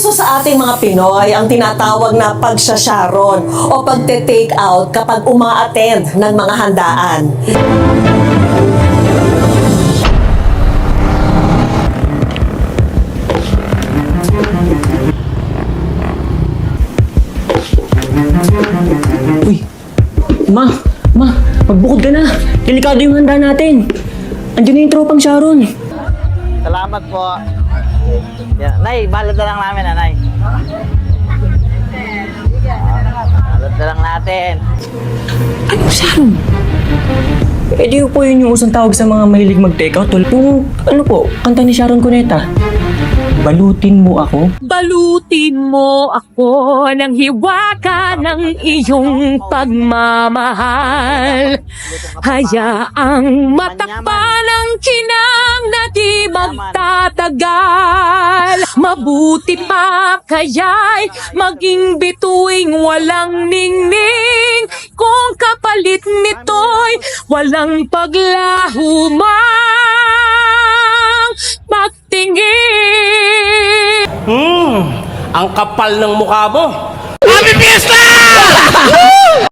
Uso sa ating mga Pinoy ang tinatawag na pagsasyaron o pagte-take out kapag uma-attend ng mga handaan. Uy, ma, magbukod ka na. Delikado yung handa natin. Andiyan na yung tropang Sharon. Salamat po. Yeah. Nay, balot na lang namin, Nay. Balot na lang natin. Ano, Sharon? Eh di po yun yung usang tawag sa mga mahilig mag-take out. Yung, ano po, kanta ni Sharon Cuneta. Balutin mo ako. Balutin mo ako ng hiwaga ng iyong pagmamahal. Hayaang matakpan ang kinang na di magtatagal. Mabuti pa kaya'y maging bituing walang ningning. Kung kapalit nito'y walang paglaho mang pagtingin. Ang kapal ng mukha mo. Happy Fiesta!